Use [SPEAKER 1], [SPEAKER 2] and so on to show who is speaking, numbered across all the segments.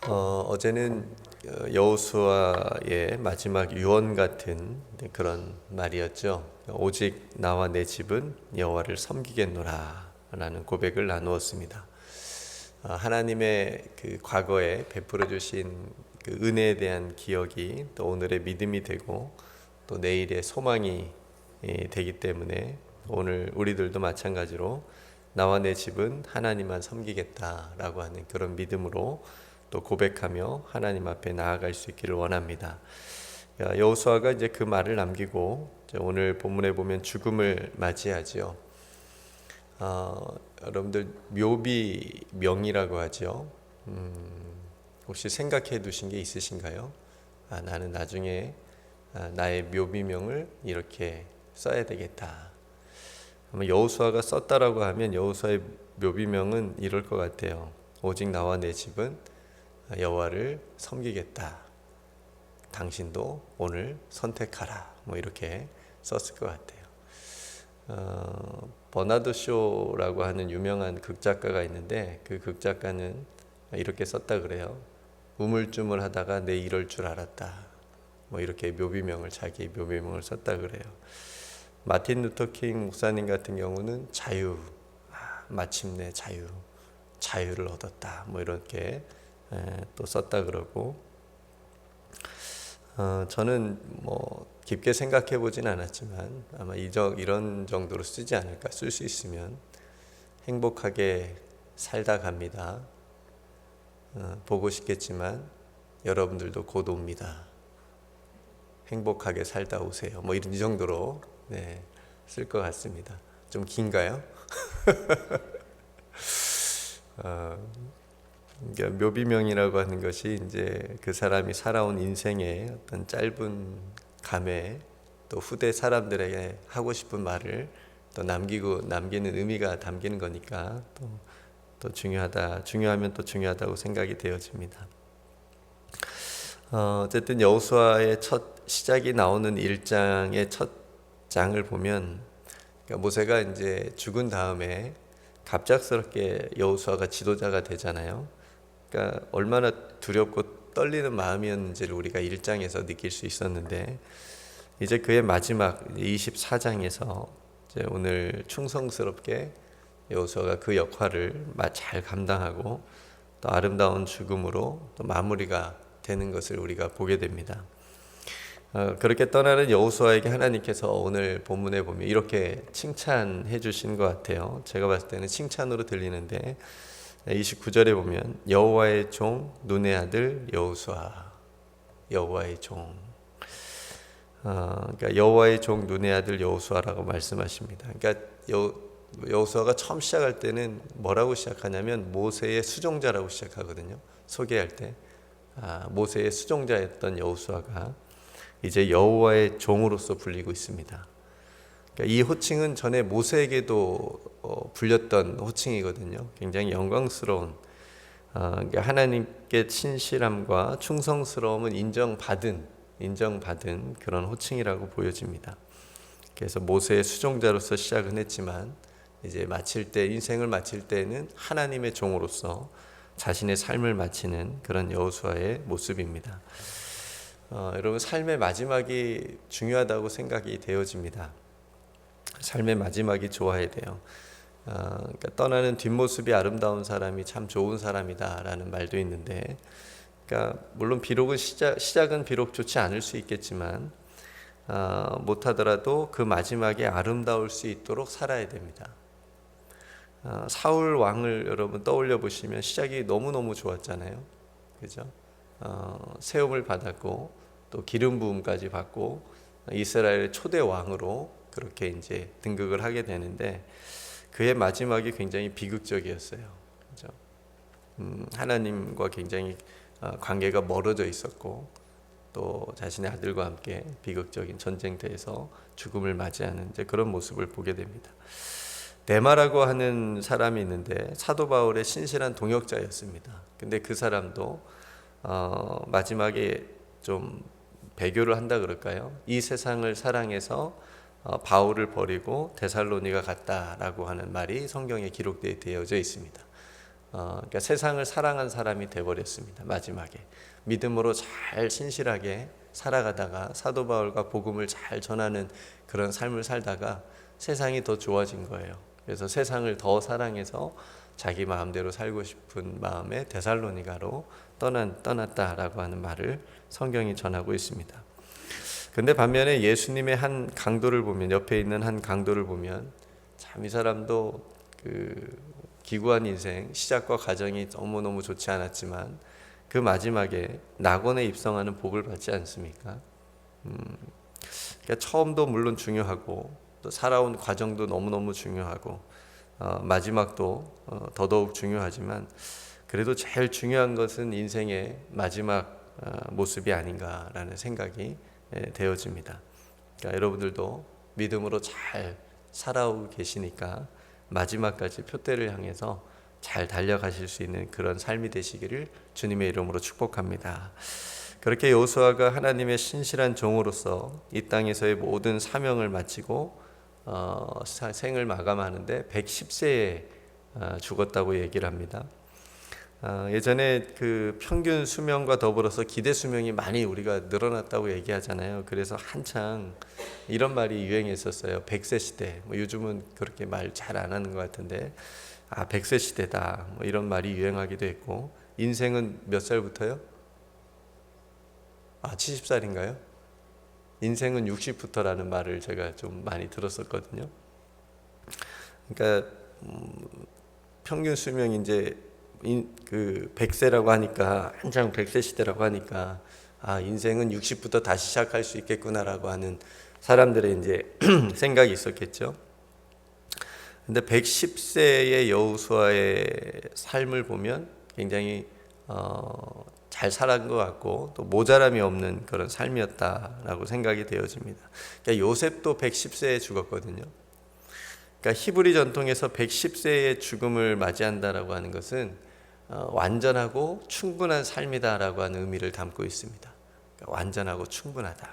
[SPEAKER 1] 어제는 여호수아의 마지막 유언 같은 그런 말이었죠. 오직 나와 내 집은 여호와를 섬기겠노라 라는 고백을 나누었습니다. 하나님의 그 과거에 베풀어 주신 그 은혜에 대한 기억이 또 오늘의 믿음이 되고 또 내일의 소망이 되기 때문에 오늘 우리들도 마찬가지로 나와 내 집은 하나님만 섬기겠다라고 하는 그런 믿음으로 또 고백하며 하나님 앞에 나아갈 수 있기를 원합니다. 여호수아가 이제 그 말을 남기고 오늘 본문에 보면 죽음을 맞이하지요. 여러분들 묘비명이라고 하죠. 혹시 생각해 두신 게 있으신가요? 나는 나중에 나의 묘비명을 이렇게 써야 되겠다. 여호수아가 썼다라고 하면 여호수아의 묘비명은 이럴 것 같아요. 오직 나와 내 집은 여호와를 섬기겠다. 당신도 오늘 선택하라. 이렇게 썼을 것 같아요. 버나드 쇼라고 하는 유명한 극작가가 있는데 그 극작가는 이렇게 썼다 그래요. 우물쭈물하다가 내 이럴 줄 알았다. 이렇게 자기 묘비명을 썼다 그래요. 마틴 루터 킹 목사님 같은 경우는 자유, 마침내 자유를 얻었다. 이렇게 또 썼다 그러고, 저는 깊게 생각해 보진 않았지만 아마 이런 정도로 쓰지 않을까. 쓸 수 있으면 행복하게 살다 갑니다. 보고 싶겠지만 여러분들도 곧 옵니다. 행복하게 살다 오세요. 이 정도로 쓸 것 같습니다. 좀 긴가요? 그러니까 묘비명이라고 하는 것이 이제 그 사람이 살아온 인생의 어떤 짧은 감에 또 후대 사람들에게 하고 싶은 말을 또 남기는 의미가 담기는 거니까 또 중요하면 또 중요하다고 생각이 되어집니다. 어쨌든 여호수아의 첫 시작이 나오는 1장의 첫 장을 보면, 그러니까 모세가 이제 죽은 다음에 갑작스럽게 여호수아가 지도자가 되잖아요. 그러니까 얼마나 두렵고 떨리는 마음이었는지를 우리가 1장에서 느낄 수 있었는데, 이제 그의 마지막 24장에서 이제 오늘 충성스럽게 여호수아가 그 역할을 잘 감당하고 또 아름다운 죽음으로 또 마무리가 되는 것을 우리가 보게 됩니다. 그렇게 떠나는 여호수아에게 하나님께서 오늘 본문에 보면 이렇게 칭찬해 주신 것 같아요. 제가 봤을 때는 칭찬으로 들리는데 29절에 보면 여호와의 종 눈의 아들 여호수아, 여호와의 종, 그러니까 여호와의 종 눈의 아들 여호수아라고 말씀하십니다. 그러니까 여호수아가 처음 시작할 때는 뭐라고 시작하냐면 모세의 수종자라고 시작하거든요. 소개할 때 모세의 수종자였던 여호수아가 이제 여호와의 종으로서 불리고 있습니다. 그러니까 이 호칭은 전에 모세에게도 불렸던 호칭이거든요. 굉장히 영광스러운, 그러니까 하나님께 친실함과 충성스러움은 인정받은 그런 호칭이라고 보여집니다. 그래서 모세의 수종자로서 시작은 했지만 이제 인생을 마칠 때는 하나님의 종으로서 자신의 삶을 마치는 그런 여호수아의 모습입니다. 여러분, 삶의 마지막이 중요하다고 생각이 되어집니다. 삶의 마지막이 좋아야 돼요. 그러니까 떠나는 뒷모습이 아름다운 사람이 참 좋은 사람이다라는 말도 있는데, 그러니까 물론 시작은 비록 좋지 않을 수 있겠지만 못하더라도 그 마지막이 아름다울 수 있도록 살아야 됩니다. 사울 왕을 여러분 떠올려 보시면 시작이 너무너무 좋았잖아요. 그죠? 세움을 받았고 또 기름 부음까지 받고 이스라엘의 초대 왕으로 그렇게 이제 등극을 하게 되는데 그의 마지막이 굉장히 비극적이었어요. 그죠? 하나님과 굉장히 관계가 멀어져 있었고 또 자신의 아들과 함께 비극적인 전쟁터에서 죽음을 맞이하는 이제 그런 모습을 보게 됩니다. 데마라고 하는 사람이 있는데 사도 바울의 신실한 동역자였습니다. 근데 그 사람도 마지막에 좀 배교를 한다 그럴까요? 이 세상을 사랑해서 바울을 버리고 데살로니가 갔다라고 하는 말이 성경에 기록되어져 있습니다. 그러니까 세상을 사랑한 사람이 돼버렸습니다. 마지막에 믿음으로 잘 신실하게 살아가다가 사도 바울과 복음을 잘 전하는 그런 삶을 살다가 세상이 더 좋아진 거예요. 그래서 세상을 더 사랑해서 자기 마음대로 살고 싶은 마음에 데살로니가로 떠났다라고 하는 말을 성경이 전하고 있습니다. 근데 반면에 예수님의 한 강도를 보면, 옆에 있는 한 강도를 보면 참 이 사람도 그 기구한 인생, 시작과 과정이 너무너무 좋지 않았지만 그 마지막에 낙원에 입성하는 복을 받지 않습니까? 그러니까 처음도 물론 중요하고 또 살아온 과정도 너무너무 중요하고 마지막도 더더욱 중요하지만 그래도 제일 중요한 것은 인생의 마지막 모습이 아닌가라는 생각이 되어집니다. 그러니까 여러분들도 믿음으로 잘 살아오고 계시니까 마지막까지 표대를 향해서 잘 달려가실 수 있는 그런 삶이 되시기를 주님의 이름으로 축복합니다. 그렇게 여호수아가 하나님의 신실한 종으로서 이 땅에서의 모든 사명을 마치고 생을 마감하는데 110세에 죽었다고 얘기를 합니다. 예전에 그 평균 수명과 더불어서 기대 수명이 많이 우리가 늘어났다고 얘기하잖아요. 그래서 한창 이런 말이 유행했었어요. 100세 시대. 요즘은 그렇게 말 잘 안 하는 것 같은데 100세 시대다. 이런 말이 유행하기도 했고, 인생은 몇 살부터요? 70살인가요? 인생은 60부터라는 말을 제가 좀 많이 들었었거든요. 그러니까 평균 수명이 이제 그 100세라고 하니까, 한창 100세 시대라고 하니까 인생은 60부터 다시 시작할 수 있겠구나라고 하는 사람들의 이제 생각이 있었겠죠. 근데 110세의 여호수아의 삶을 보면 굉장히 잘 살아간 것 같고 또 모자람이 없는 그런 삶이었다라고 생각이 되어집니다. 그러니까 요셉도 110세에 죽었거든요. 그러니까 히브리 전통에서 110세의 죽음을 맞이한다라고 하는 것은 완전하고 충분한 삶이다라고 하는 의미를 담고 있습니다. 그러니까 완전하고 충분하다.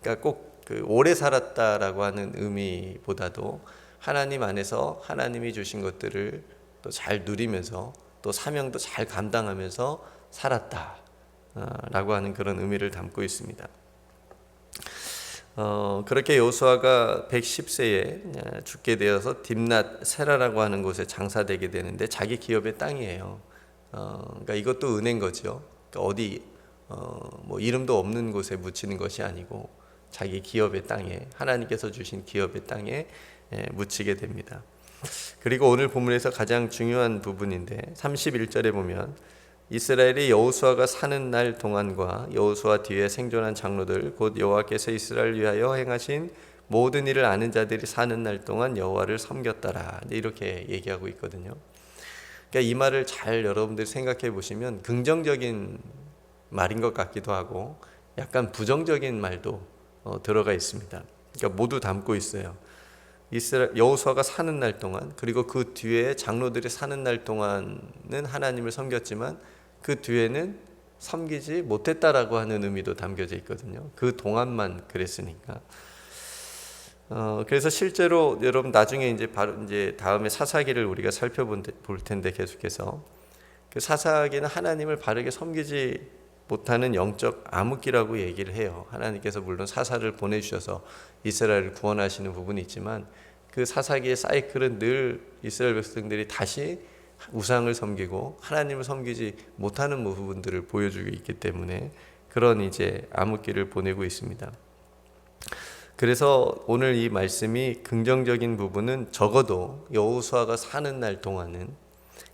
[SPEAKER 1] 그러니까 꼭 그 오래 살았다라고 하는 의미보다도 하나님 안에서 하나님이 주신 것들을 또 잘 누리면서 또 사명도 잘 감당하면서 살았다라고 하는 그런 의미를 담고 있습니다. 그렇게 여호수아가 110세에 죽게 되어서 딥낫 세라라고 하는 곳에 장사되게 되는데 자기 기업의 땅이에요. 그러니까 이것도 은혜인 거죠. 그러니까 어디 뭐 이름도 없는 곳에 묻히는 것이 아니고 자기 기업의 땅에, 하나님께서 주신 기업의 땅에 묻히게 됩니다. 그리고 오늘 본문에서 가장 중요한 부분인데 31절에 보면 이스라엘이 여호수아가 사는 날 동안과 여호수아 뒤에 생존한 장로들 곧 여호와께서 이스라엘을 위하여 행하신 모든 일을 아는 자들이 사는 날 동안 여호와를 섬겼더라, 이렇게 얘기하고 있거든요. 그러니까 이 말을 잘 여러분들이 생각해 보시면 긍정적인 말인 것 같기도 하고 약간 부정적인 말도 들어가 있습니다. 그러니까 모두 담고 있어요. 여호수아가 사는 날 동안, 그리고 그 뒤에 장로들이 사는 날 동안은 하나님을 섬겼지만 그 뒤에는 섬기지 못했다라고 하는 의미도 담겨져 있거든요. 그 동안만 그랬으니까. 그래서 실제로 여러분 나중에 이제 바로 이제 다음에 사사기를 우리가 살펴볼 텐데 계속해서 그 사사기는 하나님을 바르게 섬기지 못하는 영적 암흑기라고 얘기를 해요. 하나님께서 물론 사사를 보내주셔서 이스라엘을 구원하시는 부분이 있지만 그 사사기의 사이클은 늘 이스라엘 백성들이 다시 우상을 섬기고 하나님을 섬기지 못하는 부분들을 보여주고 있기 때문에 그런 이제 암흑기를 보내고 있습니다. 그래서 오늘 이 말씀이 긍정적인 부분은 적어도 여호수아가 사는 날 동안은,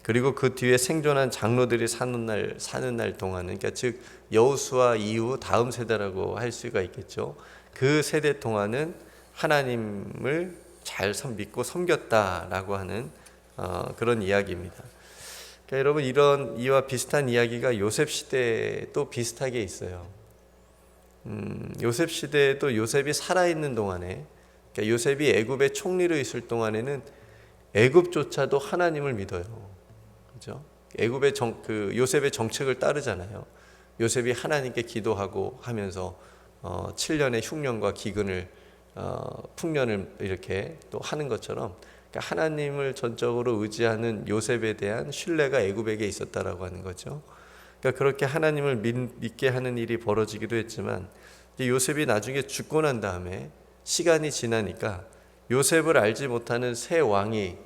[SPEAKER 1] 그리고 그 뒤에 생존한 장로들이 사는 날 동안은, 그러니까 즉 여호수아 이후 다음 세대라고 할 수가 있겠죠. 그 세대 동안은 하나님을 잘 믿고 섬겼다라고 하는 그런 이야기입니다. 그러니까 여러분 이와 비슷한 이야기가 요셉 시대에도 비슷하게 있어요. 요셉 시대에도 요셉이 살아있는 동안에, 그러니까 요셉이 애굽의 총리로 있을 동안에는 애굽조차도 하나님을 믿어요. 그렇죠? 애굽의 요셉의 정책을 따르잖아요. 요셉이 하나님께 기도하고 하면서 7년의 흉년과 기근을 풍년을 이렇게 또 하는 것처럼 그러니까 하나님을 전적으로 의지하는 요셉에 대한 신뢰가 애굽에게 있었다라고 하는 거죠. 그러니까 그렇게 하나님을 믿게 하는 일이 벌어지기도 했지만 이제 요셉이 나중에 죽고 난 다음에 시간이 지나니까 요셉을 알지 못하는 새 왕이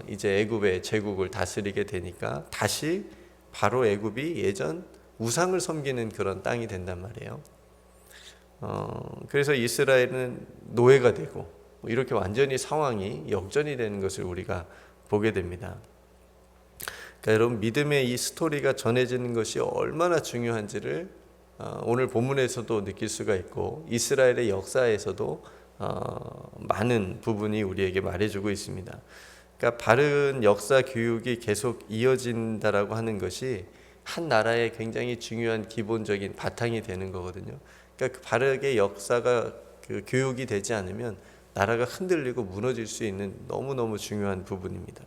[SPEAKER 1] 이제 애굽의 제국을 다스리게 되니까 다시 바로 애굽이 예전 우상을 섬기는 그런 땅이 된단 말이에요. 그래서 이스라엘은 노예가 되고 이렇게 완전히 상황이 역전이 되는 것을 우리가 보게 됩니다. 그러니까 여러분, 믿음의 이 스토리가 전해지는 것이 얼마나 중요한지를 오늘 본문에서도 느낄 수가 있고 이스라엘의 역사에서도 많은 부분이 우리에게 말해주고 있습니다. 그러니까 바른 역사 교육이 계속 이어진다라고 하는 것이 한 나라의 굉장히 중요한 기본적인 바탕이 되는 거거든요. 그러니까 바르게 역사가 교육이 되지 않으면 나라가 흔들리고 무너질 수 있는 너무너무 중요한 부분입니다.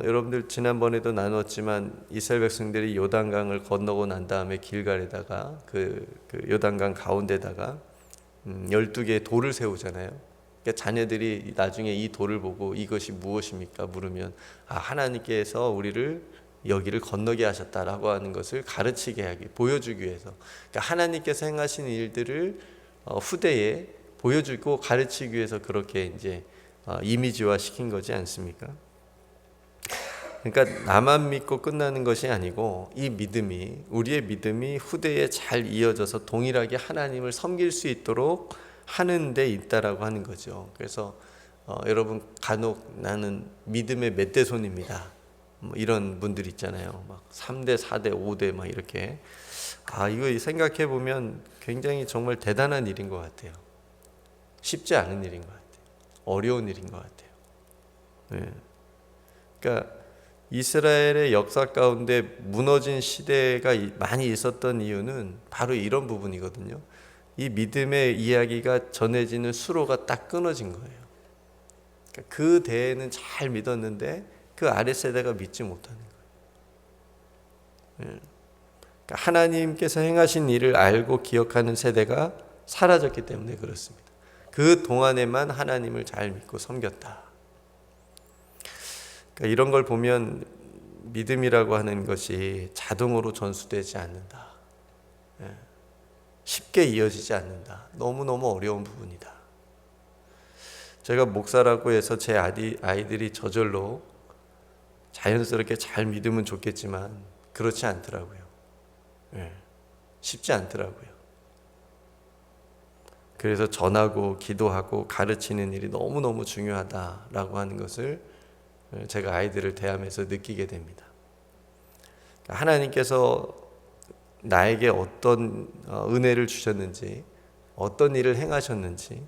[SPEAKER 1] 여러분들 지난번에도 나눴지만 이스라엘 백성들이 요단강을 건너고 난 다음에 길갈에다가 그 요단강 가운데다가 12개의 돌을 세우잖아요. 그러니까 자녀들이 나중에 이 돌을 보고 이것이 무엇입니까? 물으면 하나님께서 우리를 여기를 건너게 하셨다라고 하는 것을 가르치게 하기, 보여주기 위해서. 그러니까 하나님께서 행하신 일들을 후대에 보여주고 가르치기 위해서 그렇게 이제 이미지화 시킨 거지 않습니까? 그러니까 나만 믿고 끝나는 것이 아니고 이 믿음이, 우리의 믿음이 후대에 잘 이어져서 동일하게 하나님을 섬길 수 있도록 하는 데 있다라고 하는 거죠. 그래서 여러분, 간혹 나는 믿음의 멧돼손입니다, 뭐 이런 분들 있잖아요. 막 3대, 4대, 5대 막 이렇게. 이거 생각해 보면 굉장히 정말 대단한 일인 것 같아요. 쉽지 않은 일인 것 같아요. 어려운 일인 것 같아요. 네. 그러니까 이스라엘의 역사 가운데 무너진 시대가 많이 있었던 이유는 바로 이런 부분이거든요. 이 믿음의 이야기가 전해지는 수로가 딱 끊어진 거예요. 그러니까 그 대에는 잘 믿었는데 그 아래 세대가 믿지 못하는 거예요. 그러니까 하나님께서 행하신 일을 알고 기억하는 세대가 사라졌기 때문에 그렇습니다. 그 동안에만 하나님을 잘 믿고 섬겼다. 그러니까 이런 걸 보면 믿음이라고 하는 것이 자동으로 전수되지 않는다. 쉽게 이어지지 않는다. 너무너무 어려운 부분이다. 제가 목사라고 해서 제 아이들이 저절로 자연스럽게 잘 믿으면 좋겠지만 그렇지 않더라고요. 쉽지 않더라고요. 그래서 전하고 기도하고 가르치는 일이 너무너무 중요하다라고 하는 것을 제가 아이들을 대하면서 느끼게 됩니다. 하나님께서 나에게 어떤 은혜를 주셨는지, 어떤 일을 행하셨는지,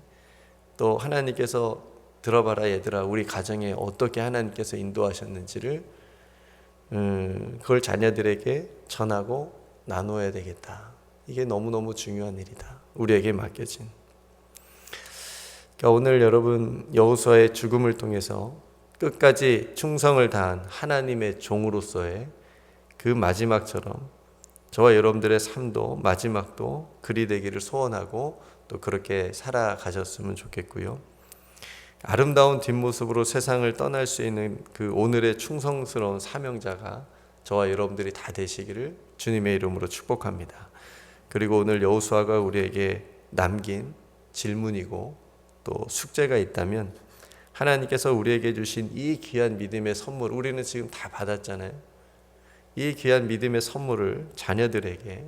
[SPEAKER 1] 또 하나님께서 들어봐라 얘들아, 우리 가정에 어떻게 하나님께서 인도하셨는지를 그걸 자녀들에게 전하고 나누어야 되겠다. 이게 너무너무 중요한 일이다. 우리에게 맡겨진. 그러니까 오늘 여러분, 여호수아의 죽음을 통해서 끝까지 충성을 다한 하나님의 종으로서의 그 마지막처럼 저와 여러분들의 삶도 마지막도 그리 되기를 소원하고 또 그렇게 살아가셨으면 좋겠고요. 아름다운 뒷모습으로 세상을 떠날 수 있는 그 오늘의 충성스러운 사명자가 저와 여러분들이 다 되시기를 주님의 이름으로 축복합니다. 그리고 오늘 여호수아가 우리에게 남긴 질문이고 또 숙제가 있다면, 하나님께서 우리에게 주신 이 귀한 믿음의 선물, 우리는 지금 다 받았잖아요. 이 귀한 믿음의 선물을 자녀들에게,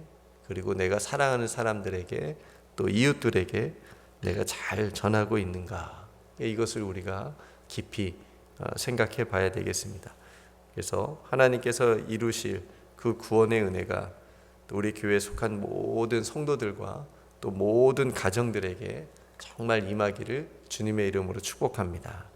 [SPEAKER 1] 그리고 내가 사랑하는 사람들에게, 또 이웃들에게 내가 잘 전하고 있는가, 이것을 우리가 깊이 생각해 봐야 되겠습니다. 그래서 하나님께서 이루실 그 구원의 은혜가 또 우리 교회에 속한 모든 성도들과 또 모든 가정들에게 정말 임하기를 주님의 이름으로 축복합니다.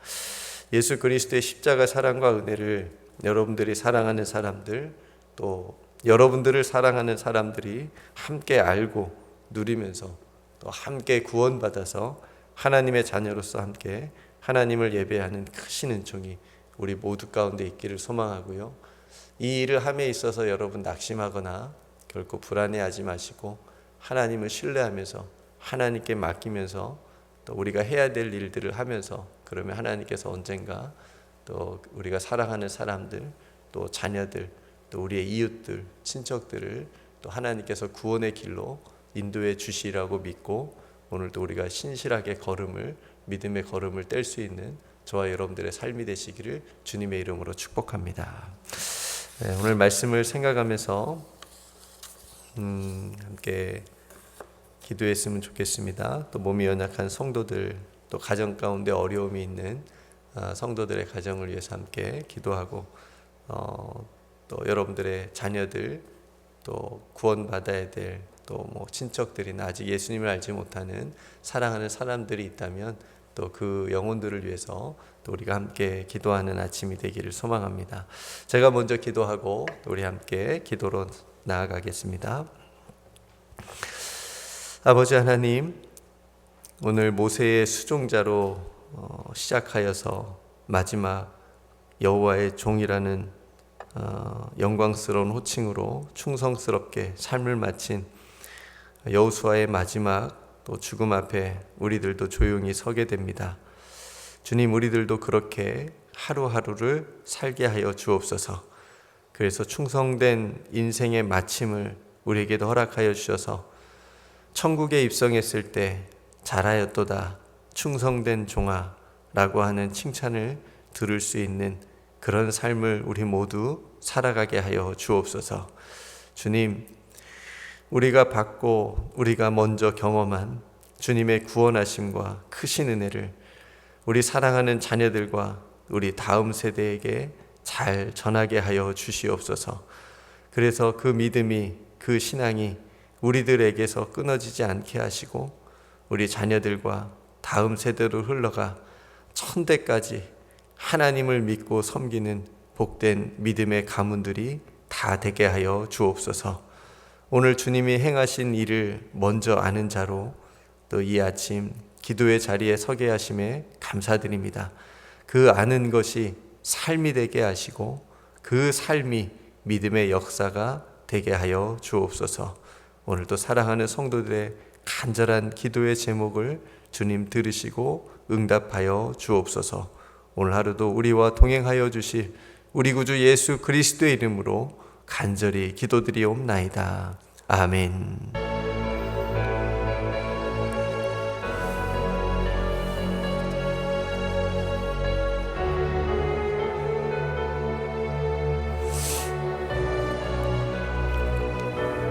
[SPEAKER 1] 예수 그리스도의 십자가 사랑과 은혜를 여러분들이 사랑하는 사람들, 또 여러분들을 사랑하는 사람들이 함께 알고 누리면서 또 함께 구원받아서 하나님의 자녀로서 함께 하나님을 예배하는 크신 은총이 우리 모두 가운데 있기를 소망하고요. 이 일을 함에 있어서 여러분 낙심하거나 결코 불안해하지 마시고 하나님을 신뢰하면서 하나님께 맡기면서 또 또 우리가 해야 될 일들을 하면서, 그러면 하나님께서 언젠가 또 우리가 사랑하는 사람들, 또 자녀들, 또 우리의 이웃들, 친척들을 또 하나님께서 구원의 길로 인도해 주시라고 믿고, 오늘도 우리가 신실하게 믿음의 걸음을 뗄 수 있는 저와 여러분들의 삶이 되시기를 주님의 이름으로 축복합니다. 오늘 말씀을 생각하면서 함께 기도했으면 좋겠습니다. 또 몸이 연약한 성도들, 또 가정 가운데 어려움이 있는 성도들의 가정을 위해서 함께 기도하고, 또 여러분들의 자녀들, 또 구원받아야 될 또 친척들이나 아직 예수님을 알지 못하는 사랑하는 사람들이 있다면 또 그 영혼들을 위해서 또 우리가 함께 기도하는 아침이 되기를 소망합니다. 제가 먼저 기도하고 또 우리 함께 기도로 나아가겠습니다. 아버지 하나님, 오늘 모세의 수종자로 시작하여서 마지막 여호와의 종이라는 영광스러운 호칭으로 충성스럽게 삶을 마친 여호수아의 마지막 또 죽음 앞에 우리들도 조용히 서게 됩니다. 주님, 우리들도 그렇게 하루하루를 살게 하여 주옵소서. 그래서 충성된 인생의 마침을 우리에게도 허락하여 주셔서 천국에 입성했을 때 잘하였도다 충성된 종아 라고 하는 칭찬을 들을 수 있는 그런 삶을 우리 모두 살아가게 하여 주옵소서. 주님, 우리가 받고 우리가 먼저 경험한 주님의 구원하심과 크신 은혜를 우리 사랑하는 자녀들과 우리 다음 세대에게 잘 전하게 하여 주시옵소서. 그래서 그 믿음이, 그 신앙이 우리들에게서 끊어지지 않게 하시고 우리 자녀들과 다음 세대로 흘러가 천대까지 하나님을 믿고 섬기는 복된 믿음의 가문들이 다 되게 하여 주옵소서. 오늘 주님이 행하신 일을 먼저 아는 자로 또 이 아침 기도의 자리에 서게 하심에 감사드립니다. 그 아는 것이 삶이 되게 하시고 그 삶이 믿음의 역사가 되게 하여 주옵소서. 오늘도 사랑하는 성도들의 간절한 기도의 제목을 주님 들으시고 응답하여 주옵소서. 오늘 하루도 우리와 동행하여 주실 우리 구주 예수 그리스도의 이름으로 간절히 기도드리옵나이다. 아멘.